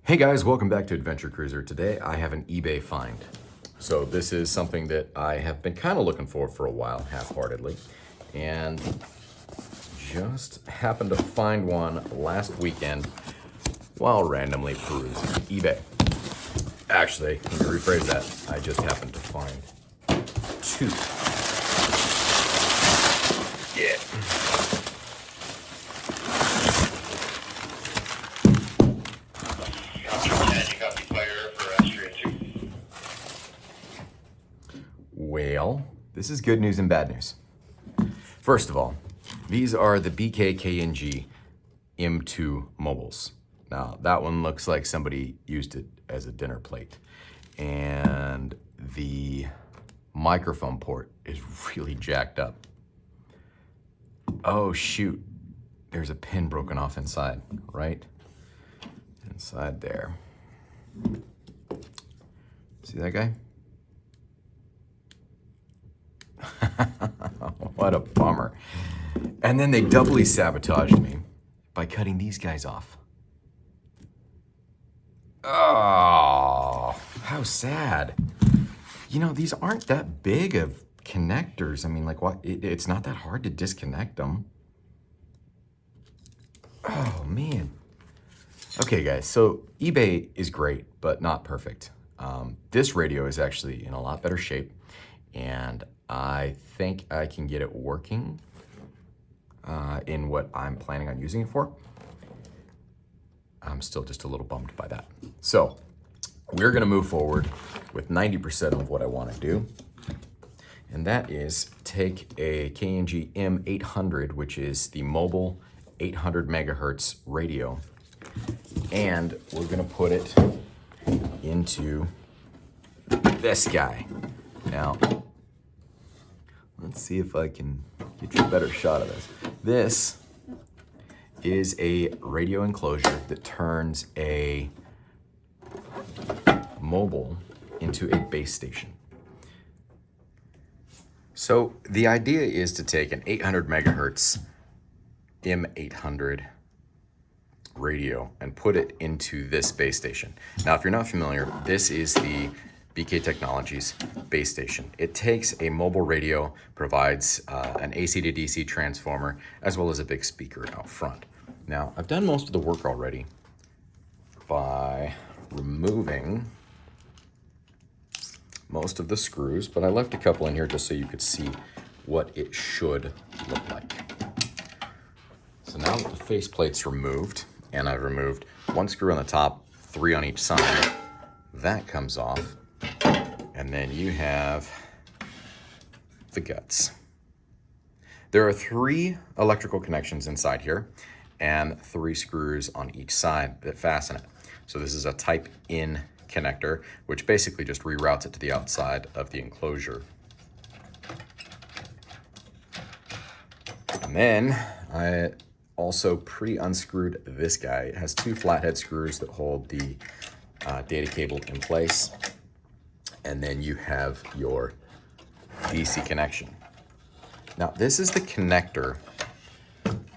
Hey guys, welcome back to Adventurecruiser. Today I have an eBay find. So this is something that I have been kind of looking for a while, half-heartedly, and just happened to find one last weekend while randomly perusing eBay. Actually, let me rephrase that. I just happened to find two. Yeah. Well, this is good news and bad news. First of all, these are the KNG M2 mobiles. Now, that one looks like somebody used it as a dinner plate. And the microphone port is really jacked up. Oh, shoot. There's a pin broken off inside, right? Inside there. See that guy? What a bummer. And then they doubly sabotaged me by cutting these guys off. Oh, how sad. You know, these aren't that big of connectors. I mean, like, what? It's not that hard to disconnect them. Oh, man. Okay, guys, so eBay is great, but not perfect. This radio is actually in a lot better shape, and I think I can get it working in what I'm planning on using it for. I'm still just a little bummed by that. So we're gonna move forward with 90% of what I wanna do. And that is take a KNG M800, which is the mobile 800 megahertz radio. And we're gonna put it into this guy. Now, let's see if I can get you a better shot of this. This is a radio enclosure that turns a mobile into a base station. So the idea is to take an 800 megahertz M800 radio and put it into this base station. Now, if you're not familiar, this is the BK Technologies base station. It takes a mobile radio, provides an AC to DC transformer, as well as a big speaker out front. Now, I've done most of the work already by removing most of the screws, but I left a couple in here just so you could see what it should look like. So now that the faceplate's removed, and I've removed one screw on the top, 3 on each side, that comes off. And then you have the guts. There are 3 electrical connections inside here and 3 screws on each side that fasten it. So this is a type in connector, which basically just reroutes it to the outside of the enclosure. And then I also pre-unscrewed this guy. It has 2 flathead screws that hold the data cable in place. And then you have your DC connection. Now, this is the connector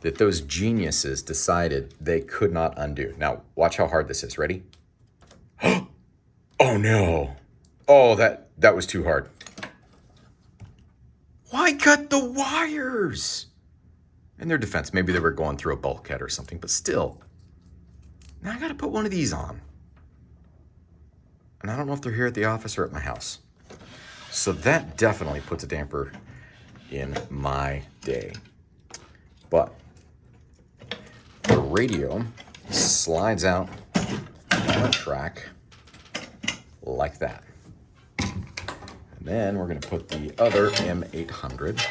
that those geniuses decided they could not undo. Now, watch how hard this is. Ready? Oh no. Oh, that was too hard. Why cut the wires? In their defense, maybe they were going through a bulkhead or something, but still. Now I gotta put one of these on. And I don't know if they're here at the office or at my house. So that definitely puts a damper in my day. But the radio slides out on a track like that. And then we're gonna put the other M800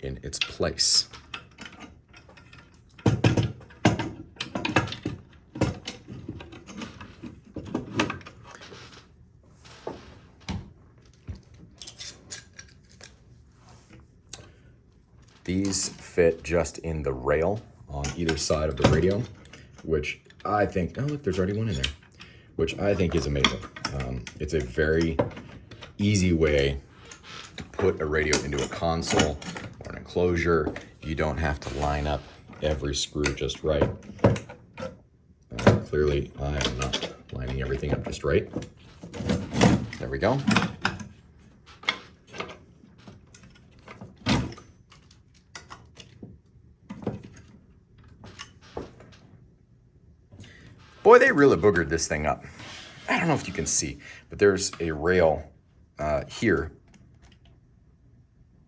in its place. These fit just in the rail on either side of the radio, which I think, oh look, there's already one in there, which I think is amazing. It's a very easy way to put a radio into a console or an enclosure. You don't have to line up every screw just right. clearly I am not lining everything up just right. There we go. Boy, they really boogered this thing up. I don't know if you can see, but there's a rail here.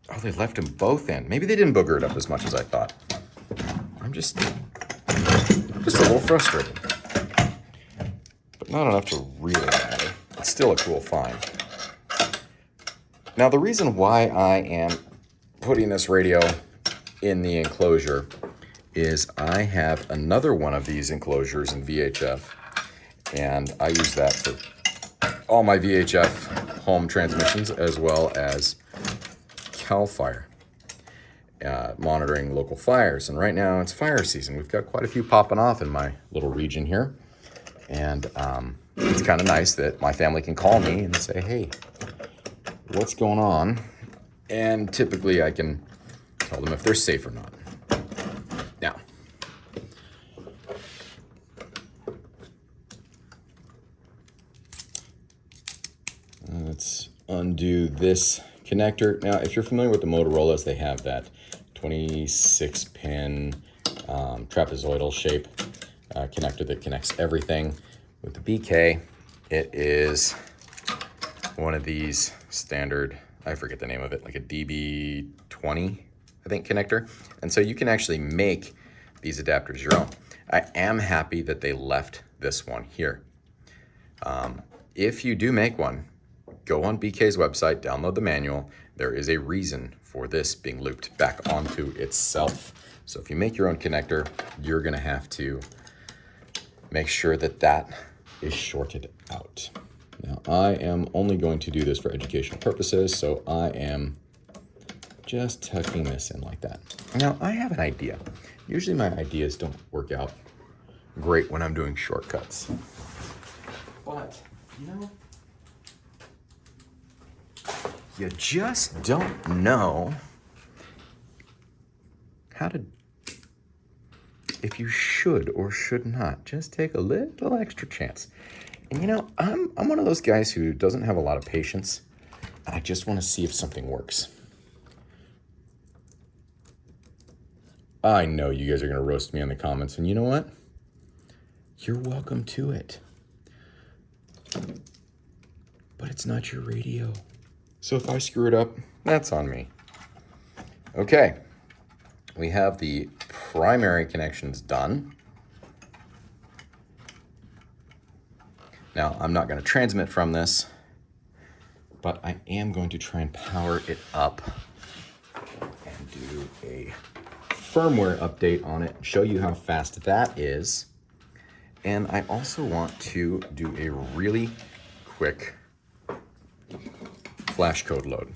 Oh, they left them both in. Maybe they didn't booger it up as much as I thought. I'm just a little frustrated. But not enough to really matter. It's still a cool find. Now, the reason why I am putting this radio in the enclosure is I have another one of these enclosures in VHF, and I use that for all my VHF home transmissions as well as CAL FIRE, monitoring local fires. And right now it's fire season. We've got quite a few popping off in my little region here, and it's kind of nice that my family can call me and say, hey, what's going on? And typically I can tell them if they're safe or not. Now, let's undo this connector. Now, if you're familiar with the Motorola's, they have that 26-pin trapezoidal shape connector that connects everything. With the BK, it is one of these standard, I forget the name of it, like a DB20, I think, connector. And so you can actually make these adapters your own. I am happy that they left this one here. If you do make one, go on BK's website, download the manual. There is a reason for this being looped back onto itself. So if you make your own connector, you're gonna have to make sure that that is shorted out. Now, I am only going to do this for educational purposes, so I am just tucking this in like that. Now, I have an idea. Usually my ideas don't work out great when I'm doing shortcuts. But, you know, you just don't know how to, if you should or should not, just take a little extra chance. And you know, I'm one of those guys who doesn't have a lot of patience, and I just want to see if something works. I know you guys are going to roast me in the comments, and you know what? You're welcome to it. But it's not your radio. So if I screw it up, that's on me. Okay, we have the primary connections done. Now, I'm not going to transmit from this, but I am going to try and power it up and do a firmware update on it, show you how fast that is. And I also want to do a really quick flash code load.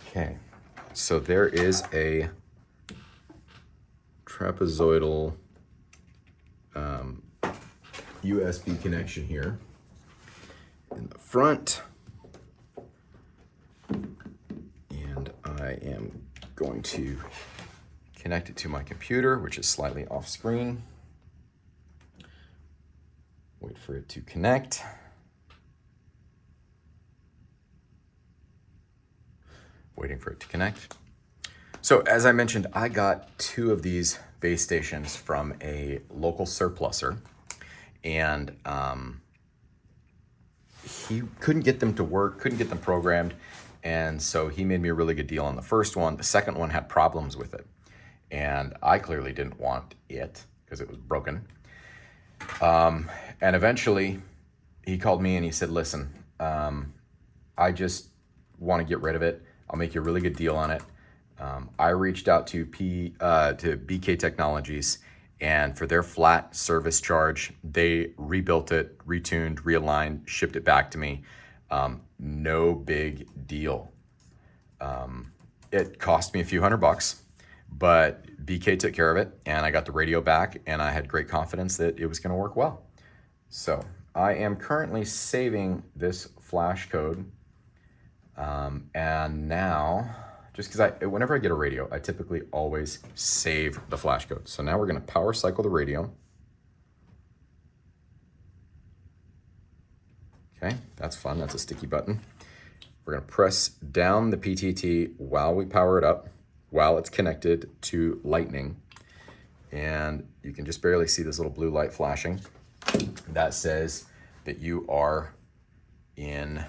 Okay, so there is a trapezoidal USB connection here in the front, and I am going to connect it to my computer, which is slightly off screen. Wait for it to connect. Waiting for it to connect. So as I mentioned, I got 2 of these base stations from a local surpluser, and he couldn't get them to work, couldn't get them programmed, and so he made me a really good deal on the first one. The second one had problems with it, and I clearly didn't want it because it was broken. And eventually he called me and he said, listen, I just want to get rid of it. I'll make you a really good deal on it. I reached out to BK Technologies, and for their flat service charge, they rebuilt it, retuned, realigned, shipped it back to me. No big deal. It cost me a few $100, but BK took care of it, and I got the radio back, and I had great confidence that it was going to work well. So I am currently saving this flash code, and now just because whenever I get a radio, I typically always save the flash code. So now we're gonna power cycle the radio. Okay, that's fun, that's a sticky button. We're gonna press down the PTT while we power it up, while it's connected to lightning. And you can just barely see this little blue light flashing. That says that you are in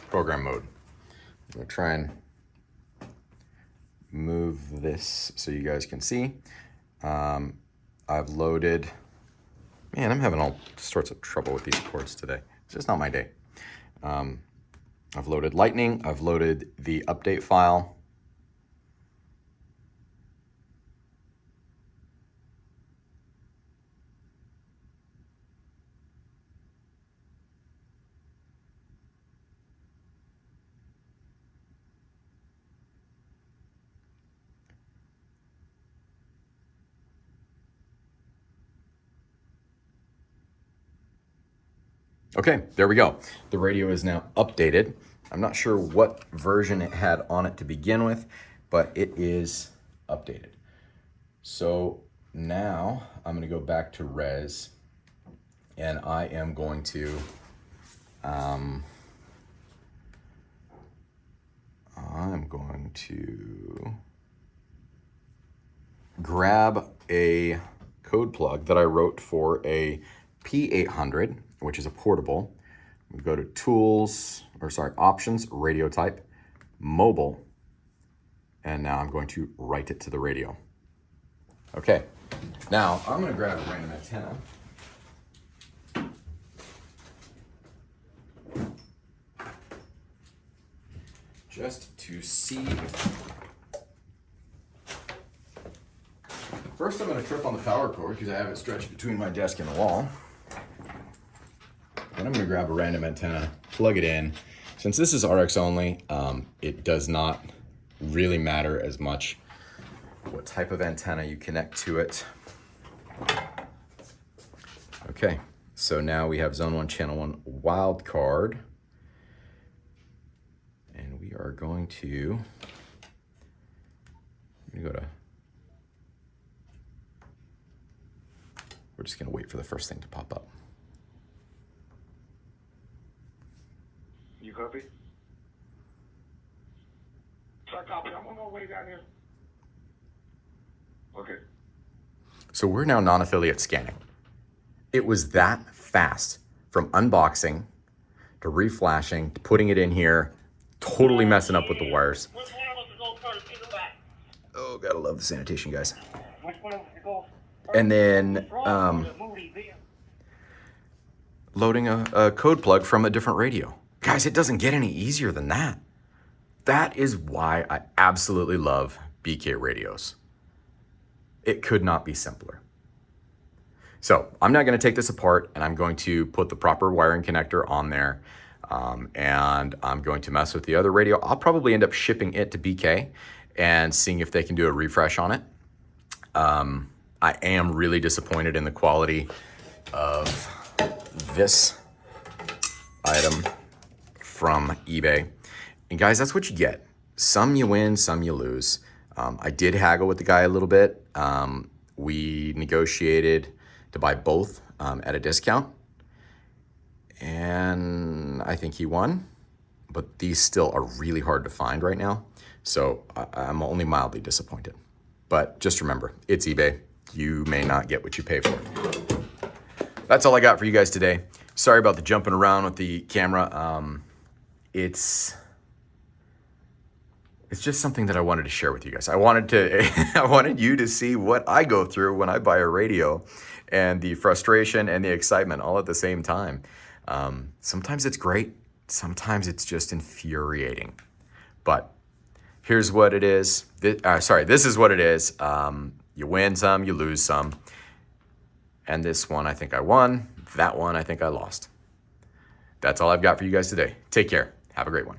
program mode. I'm gonna try and move this so you guys can see. I've loaded, man, I'm having all sorts of trouble with these cords today. It's just not my day. I've loaded Lightning, I've loaded the update file. Okay, there we go. The radio is now updated. I'm not sure what version it had on it to begin with, but it is updated. So now I'm gonna go back to res, and I am going to grab a code plug that I wrote for a P800, which is a portable. We go to tools, options, radio type, mobile, and now I'm going to write it to the radio. Okay, now I'm gonna grab a random antenna. Just to see. First I'm gonna trip on the power cord because I have it stretched between my desk and the wall. Then I'm gonna grab a random antenna, plug it in. Since this is RX only, it does not really matter as much what type of antenna you connect to it. Okay, so now we have zone 1, channel 1 wildcard. And we are going to, we're just gonna wait for the first thing to pop up. You copy? I copy. I'm on my way down here. Okay. So we're now non-affiliate scanning. It was that fast from unboxing to reflashing to putting it in here, totally messing up with the wires. Which one of us to go first? Either way. Oh, gotta love the sanitation, guys. Which one of us to go first? And then loading a code plug from a different radio. Guys, it doesn't get any easier than that. That is why I absolutely love BK radios. It could not be simpler. So I'm now gonna take this apart and I'm going to put the proper wiring connector on there. And I'm going to mess with the other radio. I'll probably end up shipping it to BK and seeing if they can do a refresh on it. I am really disappointed in the quality of this item from eBay. And guys, that's what you get. Some you win, some you lose. I did haggle with the guy a little bit. We negotiated to buy both at a discount. And I think he won, but these still are really hard to find right now. So I'm only mildly disappointed. But just remember, it's eBay. You may not get what you pay for. That's all I got for you guys today. Sorry about the jumping around with the camera. It's just something that I wanted to share with you guys. I wanted you to see what I go through when I buy a radio, and the frustration and the excitement all at the same time. Sometimes it's great. Sometimes it's just infuriating. But here's what it is. This is what it is. You win some, you lose some. And this one, I think I won. That one, I think I lost. That's all I've got for you guys today. Take care. Have a great one.